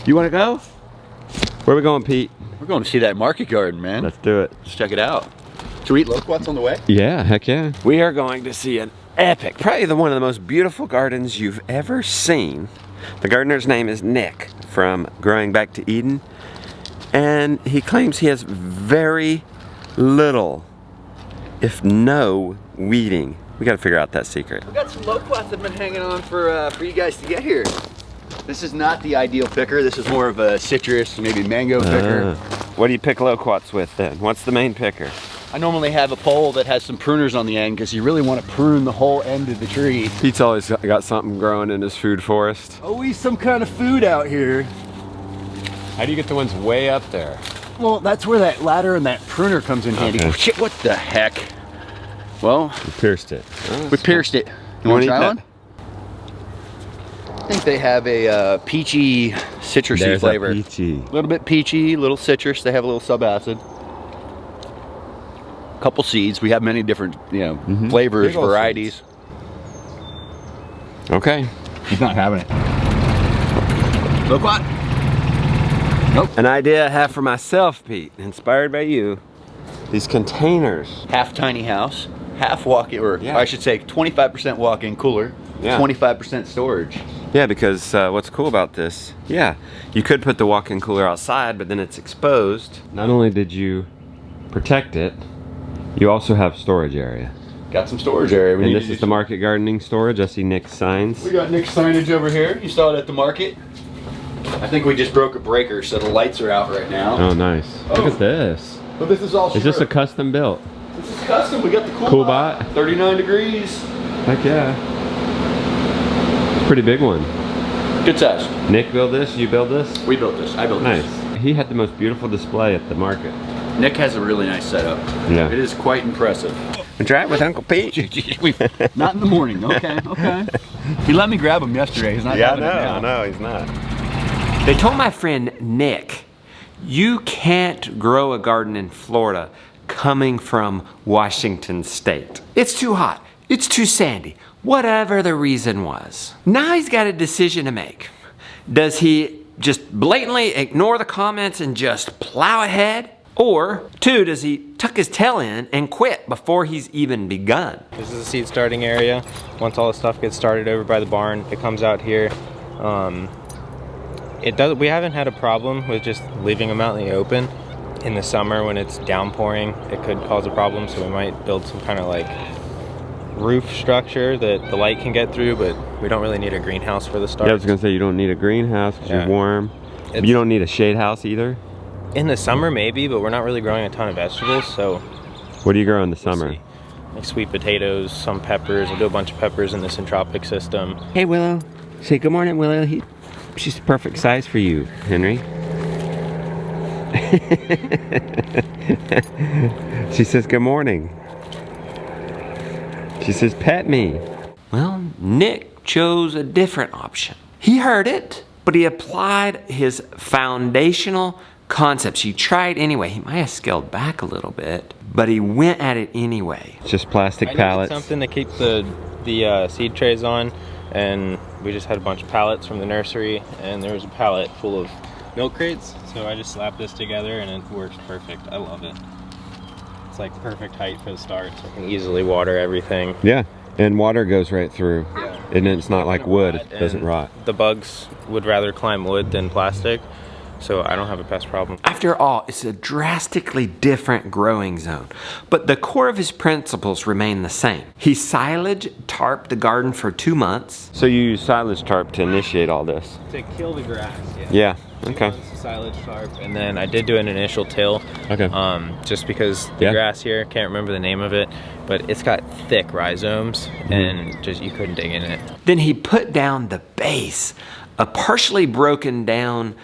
You want to go? Where are we going, Pete? We're going to see that market garden, man. Let's do it. Let's check it out. Should we eat loquats on the way? Yeah, heck yeah. We are going to see an epic, probably one of the most beautiful gardens you've ever seen. The gardener's name is Nick from Growing Back to Eden. And he claims he has very little, if no, weeding. We gotta figure out that secret. We got some loquats that have been hanging on for you guys to get here. This is not the ideal picker. This is more of a citrus, maybe mango picker. What do you pick loquats with then? What's the main picker? I normally have a pole that has some pruners on the end because you really want to prune the whole end of the tree. Pete's always got something growing in his food forest. Always some kind of food out here. How do you get the ones way up there? Well, that's where that ladder and that pruner comes in handy. Okay. Oh, shit, what the heck? Well, We pierced it. we pierced it. You want to try one? I think they have a peachy, citrusy flavor. A peachy. A little bit peachy, little citrus. They have a little subacid. Couple seeds. We have many different, flavors, Big old varieties. Seeds. Okay. He's not having it. Loquat? Nope. An idea I have for myself, Pete, inspired by you. These containers. Half tiny house, half walk-in, or Yeah. I should say 25% walk-in cooler, Yeah. 25% storage. Yeah, because what's cool about this, you could put the walk-in cooler outside, but then it's exposed. Not only did you protect it, you also have storage area. Got some storage area. And this is the market gardening storage. I see Nick's signs. We got Nick's signage over here. You saw it at the market. I think we just broke a breaker, so the lights are out right now. Oh, nice. Look at this. But this is all Is this a custom built? This is custom. We got the Cool bot? 39 degrees. Heck yeah. Pretty big one. Good size. Nick built this, you built this? We built this. I built Nice. this. He had the most beautiful display at the market. Nick has a really nice setup. Yeah. It is quite impressive. We try it with Uncle Pete. Not in the morning. Okay, okay. He let me grab him yesterday. He's not having it now. No, he's not. They told my friend Nick, you can't grow a garden in Florida coming from Washington State. It's too hot. It's too sandy. Whatever the reason was. Now he's got a decision to make. Does he just blatantly ignore the comments and just plow ahead? Or two, does he tuck his tail in and quit before he's even begun? This is the seed starting area. Once all the stuff gets started over by the barn, it comes out here. We haven't had a problem with just leaving them out in the open. In the summer when it's downpouring, it could cause a problem, so we might build some kind of like roof structure that the light can get through, but we don't really need a greenhouse for the start. Yeah, I was gonna say you don't need a greenhouse because you're warm. You don't need a shade house either? In the summer maybe, but we're not really growing a ton of vegetables, so. What do you grow in the summer? See. Like sweet potatoes, some peppers. I'll do a bunch of peppers in the syntropic system. Hey Willow. Say good morning, Willow. She's the perfect size for you, Henry. She says good morning. She says pet me. Well, Nick chose a different option. He heard it, but he applied his foundational concepts. He tried anyway. He might have scaled back a little bit, but he went at it anyway. It's just plastic pallets. I needed something to keep the seed trays on, and we just had a bunch of pallets from the nursery, and there was a pallet full of milk crates, so I just slapped this together and it works perfect. I love it. It's like perfect height for the start, so I can easily water everything. Yeah, and water goes right through. Yeah. And it's not like wood, it doesn't rot. The bugs would rather climb wood than plastic, so I don't have a pest problem. After all, it's a drastically different growing zone, but the core of his principles remain the same. He silage tarped the garden for 2 months. So you use silage tarp to initiate all this? To kill the grass, Yeah, okay. 2 months of silage tarp, and then I did do an initial till. Okay. Just because the grass here, can't remember the name of it, but it's got thick rhizomes, and just you couldn't dig in it. Then he put down the base, a partially broken down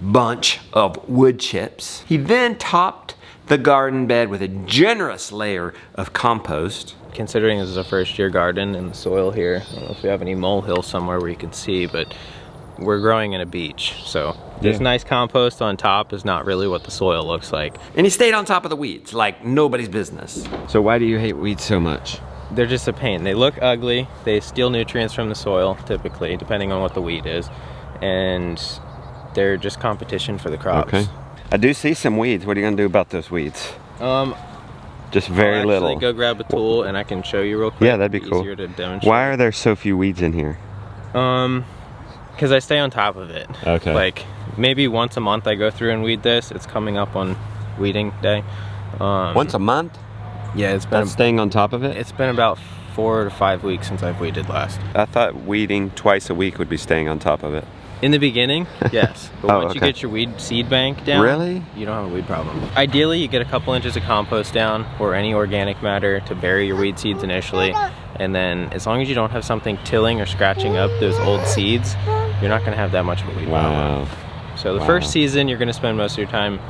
bunch of wood chips. He then topped the garden bed with a generous layer of compost. Considering this is a first year garden in the soil here, I don't know if we have any molehill somewhere where you can see, but we're growing in a beach, so this nice compost on top is not really what the soil looks like. And he stayed on top of the weeds like nobody's business. So why do you hate weeds so much? They're just a pain. They look ugly. They steal nutrients from the soil, typically, depending on what the weed is. And They're just competition for the crops. Okay. I do see some weeds. What are you gonna do about those weeds? Just very I'll little. actually go grab a tool and I can show you real quick. Yeah, that'd be cool. Easier to demonstrate. Why are there so few weeds in here? Because I stay on top of it. Okay. Like maybe once a month I go through and weed this. It's coming up on weeding day. Once a month? Yeah, it's been. That's staying on top of it? It's been about 4 to 5 weeks since I've weeded last. I thought weeding twice a week would be staying on top of it. In the beginning, yes. But Oh, once you okay. get your weed seed bank down, Really? you don't have a weed problem. Ideally, you get a couple inches of compost down or any organic matter to bury your weed seeds initially. And then as long as you don't have something tilling or scratching up those old seeds, you're not gonna have that much of a weed problem. Wow. So the Wow. first season, you're gonna spend most of your time,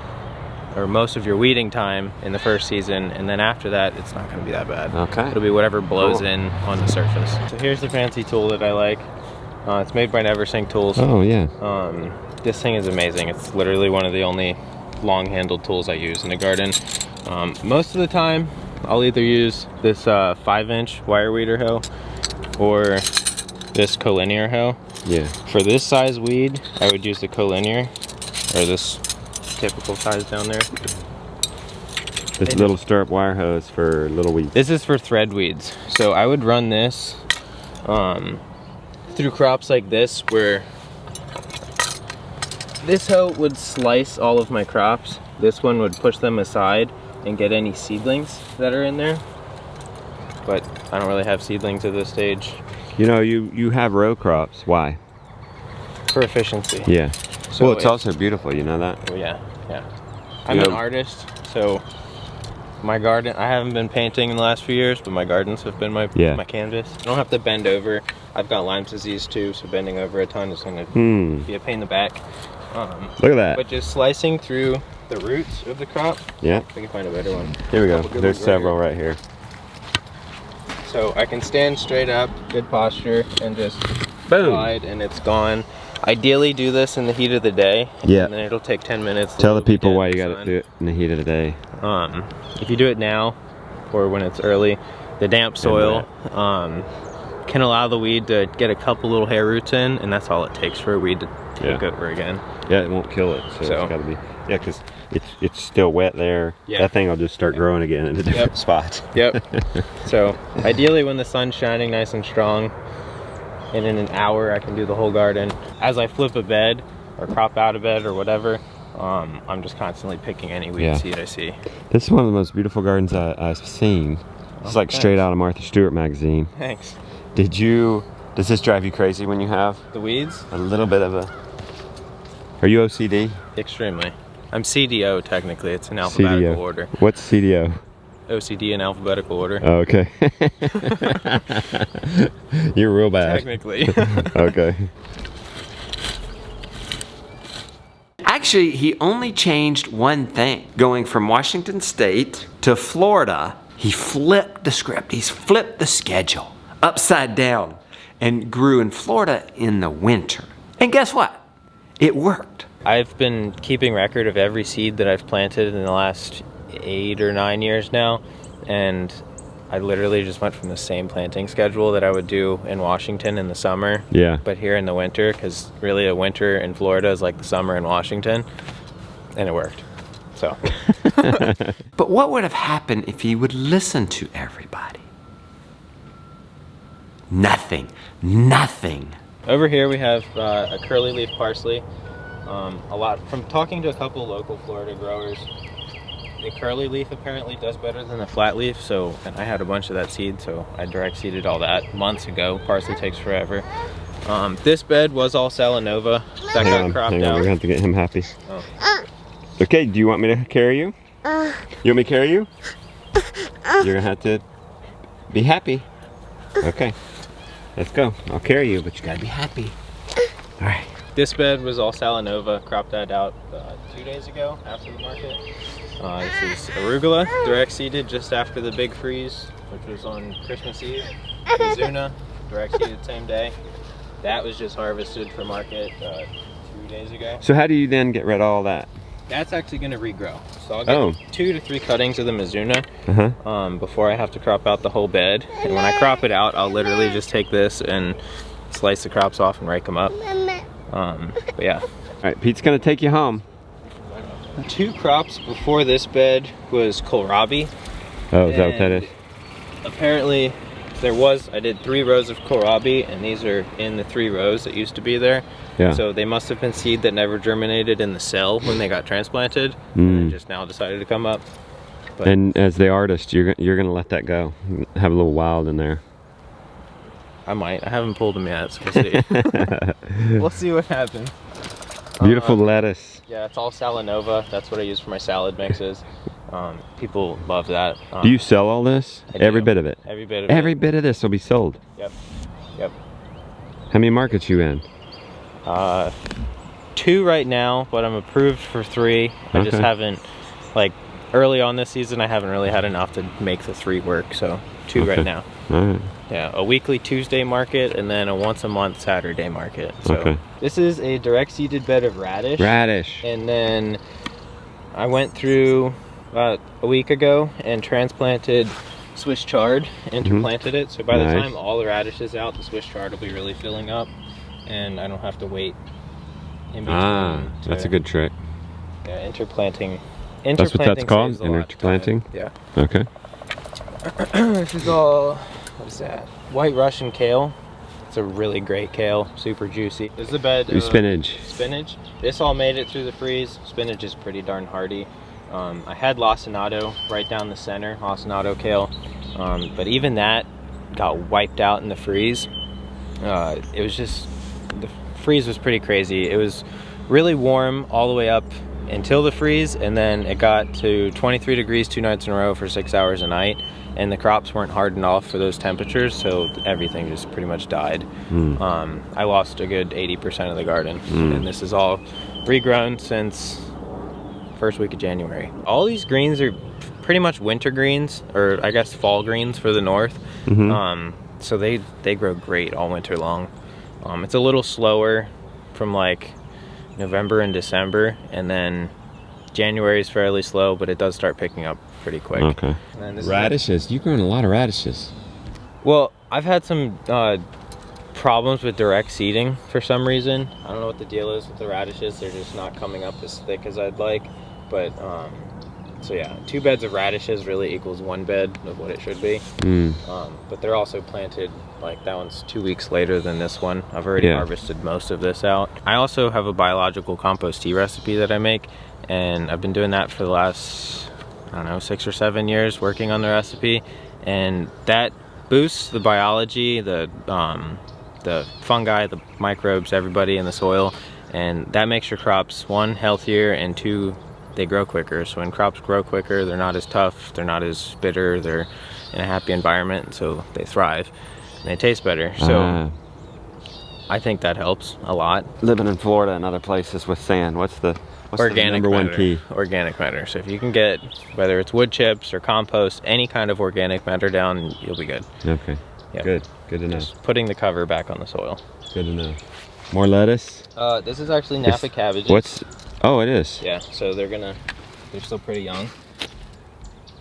or most of your weeding time in the first season, and then after that, it's not gonna be that bad. Okay. It'll be whatever blows Cool. in on the surface. So here's the fancy tool that I like. It's made by Neversink Tools. Oh, yeah. This thing is amazing. It's literally one of the only long-handled tools I use in the garden. Most of the time, I'll either use this 5-inch wire weeder hoe or this collinear hoe. Yeah. For this size weed, I would use the collinear, or this typical size down there. This little stirrup wire hose for little weeds. This is for thread weeds. So I would run this through crops like this, where this hoe would slice all of my crops. This one would push them aside and get any seedlings that are in there. But I don't really have seedlings at this stage. You know, you have row crops. Why? For efficiency. Yeah. So well, it's also beautiful, you know that? Oh, yeah, yeah. I'm an artist, so my garden, I haven't been painting in the last few years, but my gardens have been my canvas. I don't have to bend over. I've got Lyme's disease too, so bending over a ton is gonna be a pain in the back. Look at that. But just slicing through the roots of the crop. Yeah. I can find a better one. Here we go. There's several right here. So I can stand straight up, good posture, and just Boom. slide, and it's gone. Ideally, do this in the heat of the day. Yeah. And then it'll take 10 minutes. Tell the people why you gotta do it in the heat of the day. If you do it now, or when it's early, the damp soil can allow the weed to get a couple little hair roots in, and that's all it takes for a weed to take over again. Yeah, it won't kill it, so it's gotta be. Yeah, because it's still wet there. Yeah. That thing will just start growing again in a different spot. Yep. So ideally when the sun's shining nice and strong, and in an hour I can do the whole garden. As I flip a bed or crop out a bed or whatever, I'm just constantly picking any weed seed I see. This is one of the most beautiful gardens I've seen. It's like straight out of Martha Stewart magazine. Thanks. Does this drive you crazy when you have The weeds? a little bit of a... Are you OCD? Extremely. I'm CDO technically, it's in alphabetical order. What's CDO? OCD in alphabetical order. Oh, okay. You're real bad. Technically. Okay. Actually, he only changed one thing. Going from Washington State to Florida, he flipped the script. He's flipped the schedule upside down and grew in Florida in the winter. And guess what? It worked. I've been keeping record of every seed that I've planted in the last 8 or 9 years now, and I literally just went from the same planting schedule that I would do in Washington in the summer, but here in the winter, because really a winter in Florida is like the summer in Washington, and it worked. So. But what would have happened if he would listen to everybody? Nothing. Nothing. Over here we have a curly leaf parsley. A lot from talking to a couple local Florida growers, the curly leaf apparently does better than the flat leaf, so, and I had a bunch of that seed, so I direct seeded all that months ago. Parsley takes forever. This bed was all Salanova that got cropped out. We're gonna have to get him happy. Oh. Okay, do you want me to carry you? You want me to carry you? You're gonna have to be happy. Okay, let's go. I'll carry you, but you gotta be happy. All right. This bed was all Salanova, cropped that out 2 days ago after the market. This is arugula, direct seeded just after the big freeze, which was on Christmas Eve. Mizuna, direct seeded same day. That was just harvested for market 2 days ago. So how do you then get rid of all that? That's actually going to regrow. So I'll get 2 to 3 cuttings of the Mizuna before I have to crop out the whole bed. And when I crop it out, I'll literally just take this and slice the crops off and rake them up. But yeah, right, Pete's gonna take you home. 2 crops before this bed was kohlrabi. Oh, is that what that is? Apparently, I did 3 rows of kohlrabi, and these are in the 3 rows that used to be there. Yeah. So they must have been seed that never germinated in the cell when they got transplanted, and they just now decided to come up. But and as the artist, you're gonna let that go. Have a little wild in there. I might. I haven't pulled them yet, so we'll see. We'll see what happens. Beautiful lettuce. Yeah, it's all Salanova. That's what I use for my salad mixes. People love that. Do you sell all this? Every bit of it? Every bit of it. Every bit of this will be sold? Yep. Yep. How many markets you in? 2 right now, but I'm approved for 3. I just haven't, like, early on this season, I haven't really had enough to make the 3 work, so 2 right now. All right. Yeah, a weekly Tuesday market and then a once a month Saturday market. So this is a direct seeded bed of radish. Radish. And then I went through about a week ago and transplanted Swiss chard, interplanted it. So by the time all the radish is out, the Swiss chard will be really filling up, and I don't have to wait in between. That's a good trick. Yeah, interplanting. That's what that's called? Interplanting? Yeah. Okay. This is all, what is that? White Russian kale. It's a really great kale, super juicy. This is a bed of spinach. Spinach. This all made it through the freeze. Spinach is pretty darn hardy. I had lacinato right down the center, lacinato kale, but even that got wiped out in the freeze. It was just, the freeze was pretty crazy. It was really warm all the way up until the freeze, and then it got to 23 degrees 2 nights in a row for 6 hours a night, and the crops weren't hardened off for those temperatures, so everything just pretty much died. I lost a good 80% of the garden, and this is all regrown since first week of January. All these greens are pretty much winter greens, or I guess fall greens for the north. So they grow great all winter long. It's a little slower from like November and December, and then January is fairly slow, but it does start picking up pretty quick. Okay. Radishes. You've grown a lot of radishes. Well, I've had some problems with direct seeding for some reason. I don't know what the deal is with the radishes. They're just not coming up as thick as I'd like. But so yeah, 2 beds of radishes really equals 1 bed of what it should be. But they're also planted, like that one's 2 weeks later than this one. I've already harvested most of this out. I also have a biological compost tea recipe that I make, and I've been doing that for the last, I don't know, 6 or 7 years, working on the recipe, and that boosts the biology, the fungi, the microbes, everybody in the soil, and that makes your crops, 1, healthier, and 2, they grow quicker. So when crops grow quicker, they're not as tough, they're not as bitter, they're in a happy environment, so they thrive and they taste better. So I think that helps a lot. Living in Florida and other places with sand, what's the organic number 1 key? Organic matter. So if you can get, whether it's wood chips or compost, any kind of organic matter down, you'll be good. Okay. Yep. Good to know. Just putting the cover back on the soil. Good to know. More lettuce? This is actually Napa cabbages. Oh, it is? Yeah, so they're still pretty young.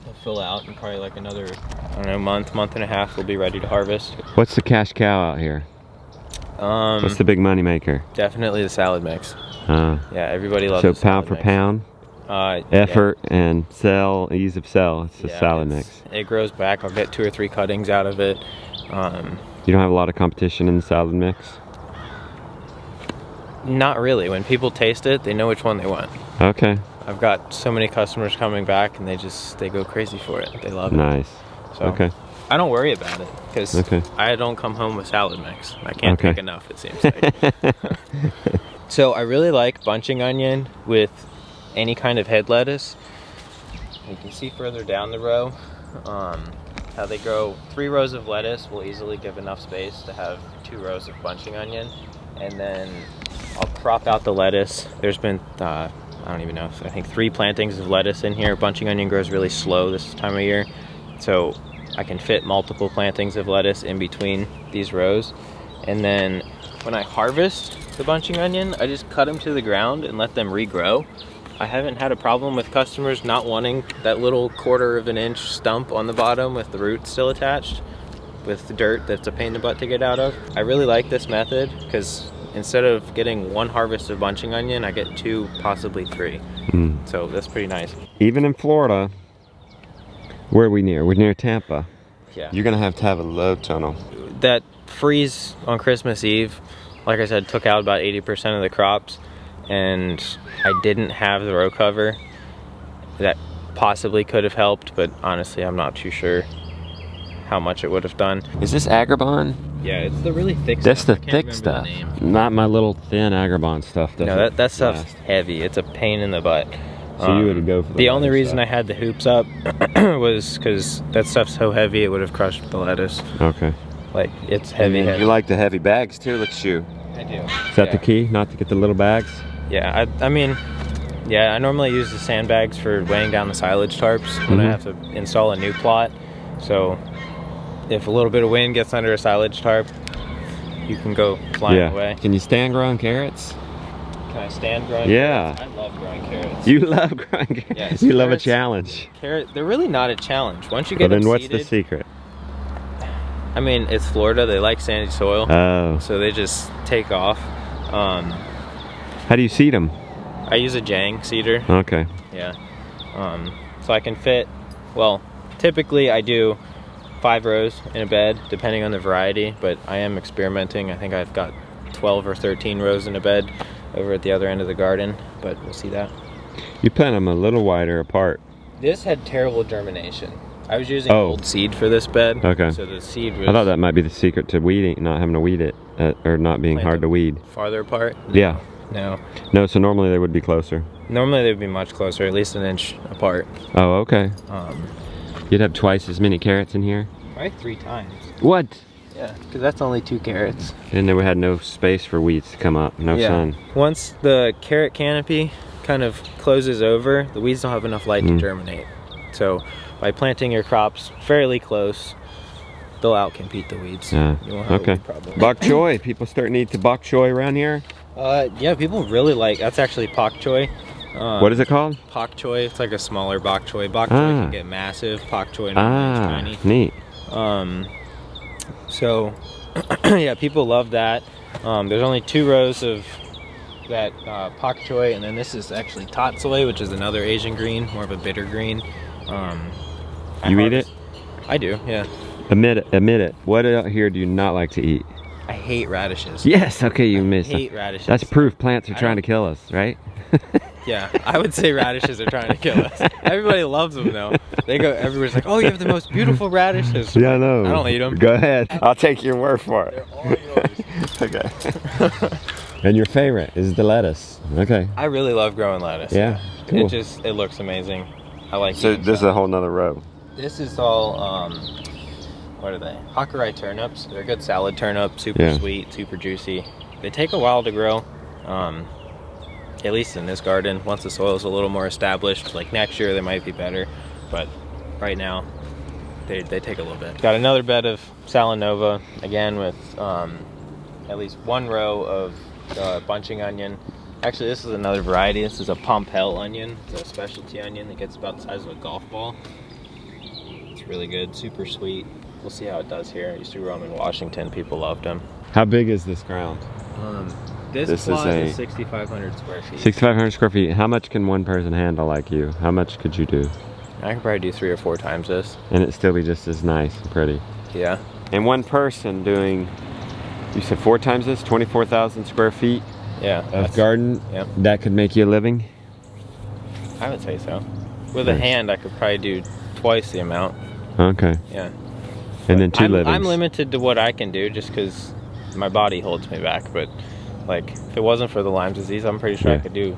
They'll fill out in probably like another, I don't know, month and a half, we'll be ready to harvest. What's the cash cow out here? What's the big money maker? Definitely the salad mix. Yeah, everybody loves the salad pound for mix. pound? Effort and ease of sell, it's a salad mix. It grows back, I'll get 2 or 3 cuttings out of it. You don't have a lot of competition in the salad mix? Not really. When people taste it, they know which one they want. Okay. I've got so many customers coming back, and they go crazy for it. They love it. Nice. So okay. I don't worry about it, because I don't come home with salad mix. I can't pick enough, it seems like. So I really like bunching onion with any kind of head lettuce. You can see further down the row how they grow. 3 rows of lettuce will easily give enough space to have 2 rows of bunching onion. And then I'll crop out the lettuce. There's been, I don't even know, I think 3 plantings of lettuce in here. Bunching onion grows really slow this time of year, so I can fit multiple plantings of lettuce in between these rows. And then when I harvest the bunching onion, I just cut them to the ground and let them regrow. I haven't had a problem with customers not wanting that little 1/4 of an inch stump on the bottom with the root still attached, with the dirt that's a pain in the butt to get out of. I really like this method because instead of getting 1 harvest of bunching onion, I get 2, possibly 3. So that's pretty nice. Even in Florida, where are we near? We're near Tampa. Yeah. You're gonna have a low tunnel. That freeze on Christmas Eve, like I said, took out about 80% of the crops, and I didn't have the row cover. That possibly could have helped, but honestly, I'm not too sure how much it would have done. Is this Agribon? Yeah, it's the really thick That's stuff. the thick stuff. Not my little thin Agribon stuff. No, that stuff's heavy. It's a pain in the butt. So you would go for the only reason I had the hoops up was because that stuff's so heavy it would have crushed the lettuce. Okay. Like, it's heavy. You like the heavy bags too? Look at you. I do. Is that the key? Not to get the little bags? Yeah, I mean, yeah, I normally use the sandbags for weighing down the silage tarps when I have to install a new plot. So if a little bit of wind gets under a silage tarp, you can go flying away. Can you stand growing carrots? Can I stand growing carrots? I love growing carrots. You love growing carrots? Yes, you love a challenge. They're really not a challenge. Once you get them seeded, what's the secret? I mean, it's Florida. They like sandy soil. Oh. So they just take off. How do you seed them? I use a Jang seeder. Okay. Yeah. So I can fit, well, typically I do 5 rows in a bed, depending on the variety, but I am experimenting. I think I've got 12 or 13 rows in a bed over at the other end of the garden, but we'll see that. You plant them a little wider apart. This had terrible germination. I was using old seed for this bed. Okay. So the seed was... I thought that might be the secret to weeding, not having to weed it, or not being hard to weed. Farther apart? Yeah. No. No, so normally they would be closer. Normally they would be much closer, at least an inch apart. Oh, okay. You'd have twice as many carrots in here? Probably 3 times. What? Yeah, because that's only 2 carrots. And then we had no space for weeds to come up, no sun. Once the carrot canopy kind of closes over, the weeds don't have enough light to germinate. So by planting your crops fairly close, they'll outcompete the weeds. You won't have a weed problem. Bok choy. People starting to eat the bok choy around here? Yeah, people really like, that's actually pak choy. What is it called? Pak choy. It's like a smaller bok choy. Bok choy can get massive. Pak choy normally is tiny. Neat. So yeah, people love that. There's only 2 rows of that pak choy, and then this is actually tatsoi, which is another Asian green, more of a bitter green. You eat it? I do, yeah. Admit it. What out here do you not like to eat? I hate radishes. Yes, okay, you missed it. I hate radishes. That's proof plants are trying to kill us, right? Yeah, I would say radishes are trying to kill us. Everybody loves them though. Everybody's like, oh, you have the most beautiful radishes. Yeah, I know. I don't eat them. Go ahead. I'll take your word for it. They're all yours. Okay. And your favorite is the lettuce. Okay. I really love growing lettuce. Yeah, cool. It looks amazing. I like it. So this is a whole nother row. This is all, what are they? Hakurai turnips. They're good salad turnip, super sweet, super juicy. They take a while to grow, at least in this garden. Once the soil's a little more established, like next year they might be better, but right now they take a little bit. Got another bed of Salanova, again with at least 1 row of bunching onion. Actually, this is another variety. This is a Pompel onion. It's a specialty onion that gets about the size of a golf ball. It's really good, super sweet. We'll see how it does here. I used to grow them in Washington. People loved them. How big is this ground? This plot is 6,500 square feet. 6,500 square feet. How much can one person handle like you? How much could you do? I could probably do 3 or 4 times this. And it still be just as nice and pretty. Yeah. And one person doing, you said 4 times this, 24,000 square feet of garden, that could make you a living? I would say so. With a hand, I could probably do twice the amount. Okay. Yeah. And then 2 livings. I'm limited to what I can do just because my body holds me back. But like, if it wasn't for the Lyme disease, I'm pretty sure I could do,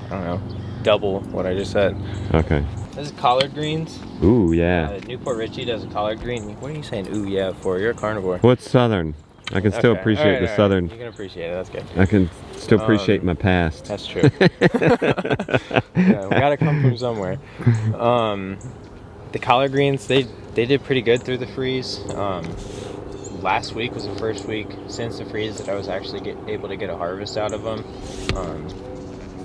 I don't know, double what I just said. Okay. This is collard greens. Ooh, yeah. Newport Richie does a collard green. What are you saying ooh yeah for? You're a carnivore. What's southern? I can still appreciate the southern. You can appreciate it, that's good. I can still appreciate my past. That's true. Yeah, we gotta come from somewhere. The collard greens, they did pretty good through the freeze. Last week was the first week since the freeze that I was actually able to get a harvest out of them.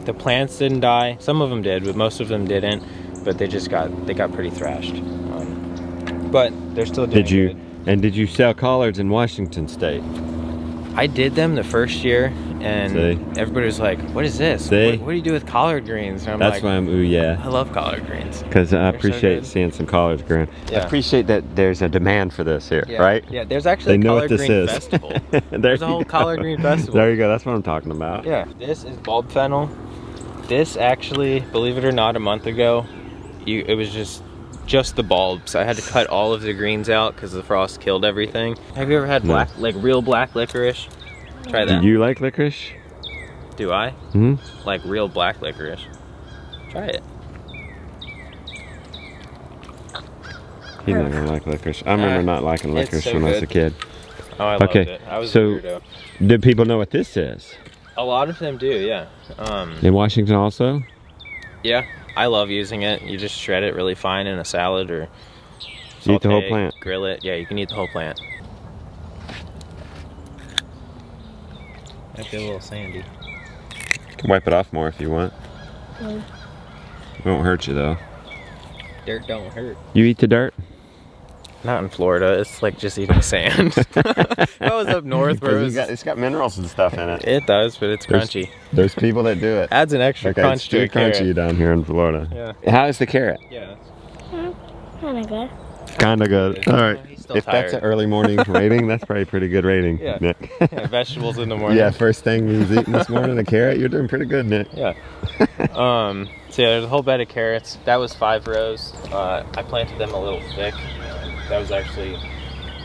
The plants didn't die. Some of them did, but most of them didn't. But they got pretty thrashed. But they're still doing good. And did you sell collards in Washington State? I did them the first year, and everybody was like, "What is this? What do you do with collard greens?" And I'm That's like, why I'm ooh yeah. I love collard greens. Because I so appreciate good. seeing some collard green. Yeah. I appreciate that there's a demand for this here, Yeah. right? Yeah, there's actually They a know collard what this green is. festival. There There's a you whole go. collard green festival. There you go. That's what I'm talking about. Yeah. This is bulb fennel. This actually, believe it or not, a month ago, it was just the bulbs. I had to cut all of the greens out because the frost killed everything. Have you ever had black, like real black licorice? Try that. Do you like licorice? Do I? Hmm. Like real black licorice. Try it. He's not gonna like licorice. I remember not liking it's licorice so when I was a good. kid. Oh, I loved Okay, it. I was a so weirdo. do people know what this is? A lot of them do, yeah. In Washington also? Yeah, I love using it. You just shred it really fine in a salad or You eat the whole saute, plant? grill it. Yeah, you can eat the whole plant. Might be a little sandy. You can wipe it off more if you want. It won't hurt you though. Dirt don't hurt. You eat the dirt? Not in Florida. It's like just eating sand. If I was up north where it's got minerals and stuff in it. it does, but it's crunchy. There's people that do it. Adds an extra Okay, crunch it's to too a carrot. crunchy down here in Florida. Yeah. How is the carrot? Yeah. Kind of good. Kind of good. All right. He's still If that's an early morning rating, that's probably a pretty good rating, Yeah. Nick. Yeah, vegetables in the morning. Yeah, first thing he's eating this morning, a carrot. You're doing pretty good, Nick. Yeah. So yeah, there's a whole bed of carrots. That was 5 rows. I planted them a little thick. That was actually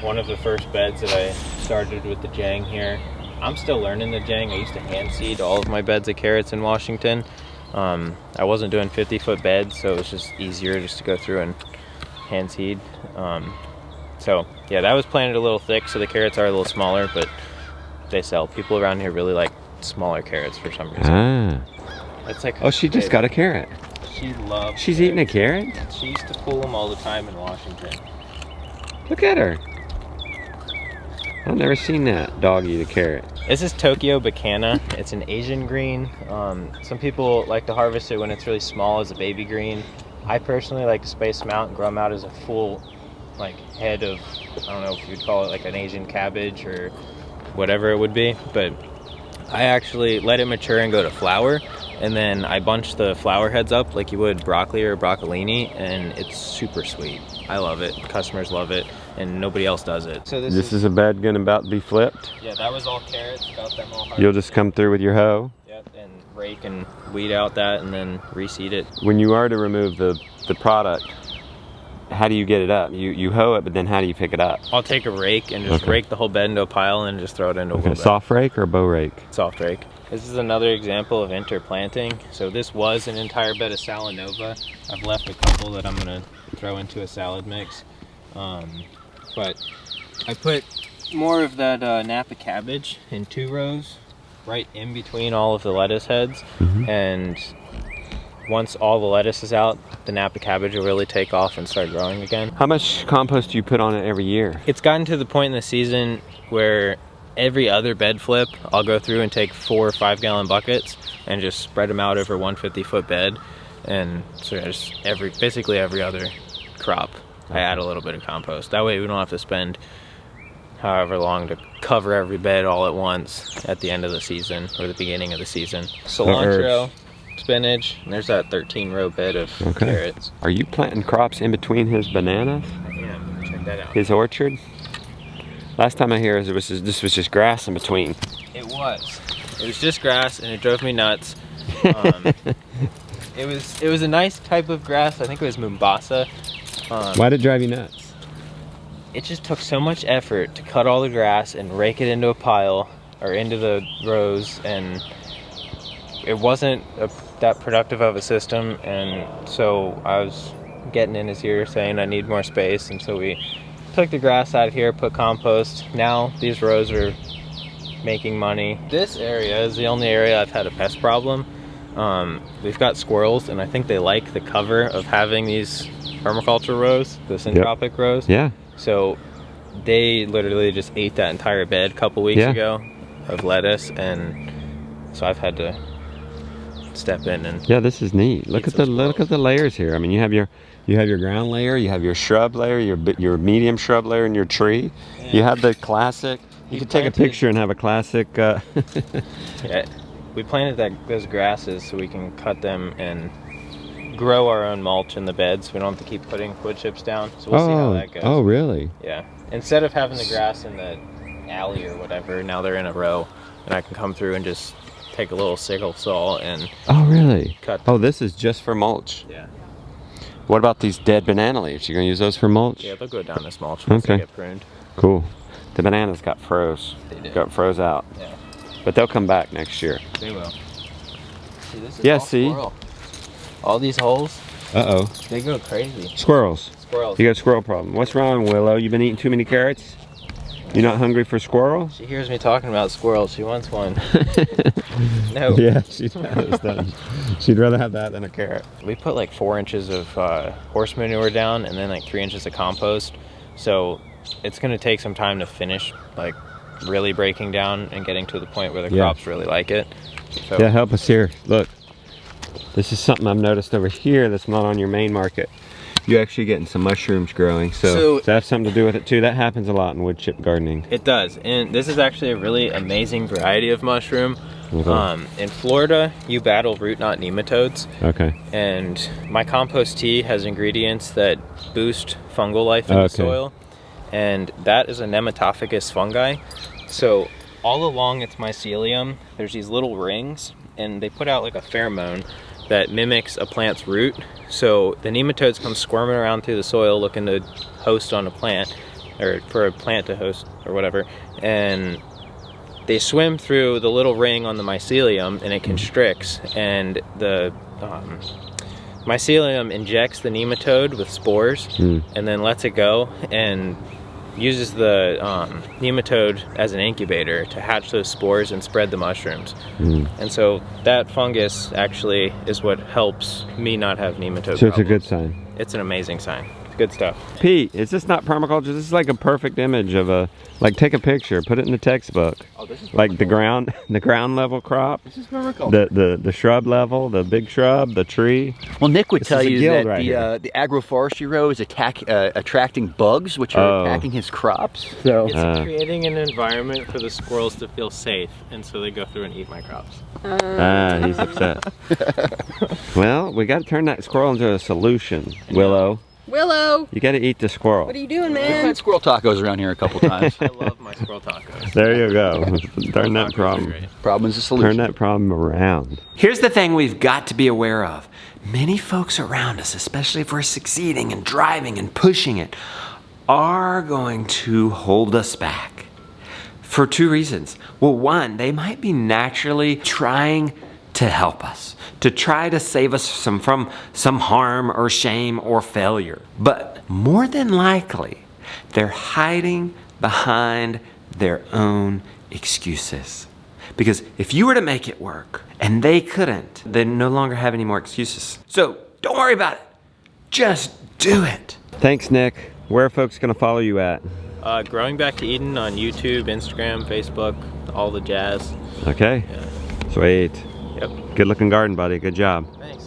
one of the first beds that I started with the jang here. I'm still learning the jang. I used to hand seed all of my beds of carrots in Washington. I wasn't doing 50-foot beds, so it was just easier just to go through and hand seed. So yeah, that was planted a little thick, so the carrots are a little smaller, but they sell. People around here really like smaller carrots for some reason. Ah. It's like Oh, she just got a carrot. She loves. She's eating a carrot? She used to pull them all the time in Washington. Look at her. I've never seen that dog eat a carrot. This is Tokyo Bacana. It's an Asian green. Some people like to harvest it when it's really small as a baby green. I personally like to space them out and grow them out as a full like head of, I don't know if you'd call it like an Asian cabbage or whatever it would be, but I actually let it mature and go to flower, and then I bunch the flower heads up like you would broccoli or broccolini, and it's super sweet. I love it. Customers love it, and nobody else does it. So This is a bed gonna about to be flipped. yeah, that was all carrots. Got them all harvested. You'll just come through with your hoe. Yep, and rake and weed out that, and then reseed it. When you are to remove the product, how do you get it up? You hoe it, but then how do you pick it up? I'll take a rake and just rake the whole bed into a pile and just throw it into a little Okay, bed. soft rake or bow rake? Soft rake. This is another example of interplanting. So this was an entire bed of Salanova. I've left a couple that I'm gonna throw into a salad mix. But I put more of that Napa cabbage in 2 rows, right in between all of the lettuce heads. And once all the lettuce is out, the Napa cabbage will really take off and start growing again. How much compost do you put on it every year? It's gotten to the point in the season where every other bed flip, I'll go through and take 4 or 5 gallon buckets and just spread them out over 150-foot bed. And so just basically every other crop, I add a little bit of compost. That way we don't have to spend however long to cover every bed all at once at the end of the season or the beginning of the season. Cilantro, spinach, and there's that 13-row bed of carrots. Are you planting crops in between his bananas? I am. Check that out. His orchard? Last time I hear this was just grass in between. It was. It was just grass, and it drove me nuts. It was a nice type of grass. I think it was Mombasa. Why'd it drive you nuts? It just took so much effort to cut all the grass and rake it into a pile or into the rows, and it wasn't that productive of a system. And so I was getting in his ear saying I need more space, and so we took the grass out of here, put compost. Now these rows are making money. This area is the only area I've had a pest problem. We've got squirrels, and I think they like the cover of having these permaculture rows, the syntropic rows. Yeah. So they literally just ate that entire bed a couple weeks ago of lettuce, and so I've had to step in and this is neat. Look at the layers here. I mean, you have your ground layer, you have your shrub layer, your medium shrub layer, and your tree. You have the classic. You could take a picture and have a classic. Yeah, we planted those grasses so we can cut them and grow our own mulch in the beds. We don't have to keep putting wood chips down. So we'll see how that goes. Oh, really? Yeah. Instead of having the grass in the alley or whatever, now they're in a row, and I can come through and just take a little sickle saw and. Oh, really? Cut. Oh, this is just for mulch. Yeah. What about these dead banana leaves? You gonna use those for mulch? Yeah, they'll go down this mulch once they get pruned. Cool. The bananas got froze. They did. Got froze out. Yeah. But they'll come back next year. They will. See, this is Yeah, all see? squirrel. All these holes, Uh-oh. they go crazy. Squirrels. Squirrels. You got a squirrel problem. What's wrong, Willow? You been eating too many carrots? You not hungry for squirrel? She hears me talking about squirrels. She wants one. No. Yeah, she does. She'd rather have that than a carrot. We put like 4 inches of horse manure down and then like 3 inches of compost. So it's going to take some time to finish like really breaking down and getting to the point where the crops really like it. So, yeah, help us here. Look, this is something I've noticed over here that's not on your main market. You're actually getting some mushrooms growing, so does that have something to do with it too? That happens a lot in wood chip gardening. It does, and this is actually a really amazing variety of mushroom. Okay. In Florida, you battle root knot nematodes. Okay. And my compost tea has ingredients that boost fungal life in the soil, and that is a nematophagus fungi. So all along its mycelium, there's these little rings, and they put out like a pheromone that mimics a plant's root. So the nematodes come squirming around through the soil looking to host on a plant, or for a plant to host or whatever, and they swim through the little ring on the mycelium and it constricts, and the mycelium injects the nematode with spores and then lets it go and uses the nematode as an incubator to hatch those spores and spread the mushrooms. And so that fungus actually is what helps me not have nematode So problems. it's a good sign. It's an amazing sign. It's good stuff. Pete, is this not permaculture? This is like a perfect image of a, like take a picture, put it in the textbook. Oh, this is like the ground level crop. This is permaculture. The shrub level, the big shrub, the tree. Well, Nick would tell you that right the agroforestry row is attracting bugs, which are attacking his crops. So It's creating an environment for the squirrels to feel safe, and so they go through and eat my crops. He's upset. Well, we got to turn that squirrel into a solution, Willow. Willow! You got to eat the squirrel. What are you doing, we've man? had squirrel tacos around here a couple times. I love my squirrel tacos. There you go. Turn that Tacos are problem. great. Problem is a solution. Turn that problem around. Here's the thing we've got to be aware of. Many folks around us, especially if we're succeeding and driving and pushing it, are going to hold us back for 2 reasons. Well, one, they might be naturally trying to help us, to try to save us from some harm or shame or failure. But more than likely, they're hiding behind their own excuses. Because if you were to make it work and they couldn't, they no longer have any more excuses. So don't worry about it. Just do it. Thanks, Nick. Where are folks gonna follow you at? Growing Back to Eden on YouTube, Instagram, Facebook, all the jazz. Okay. Yeah. Sweet. Yep. Good looking garden, buddy. Good job. Thanks.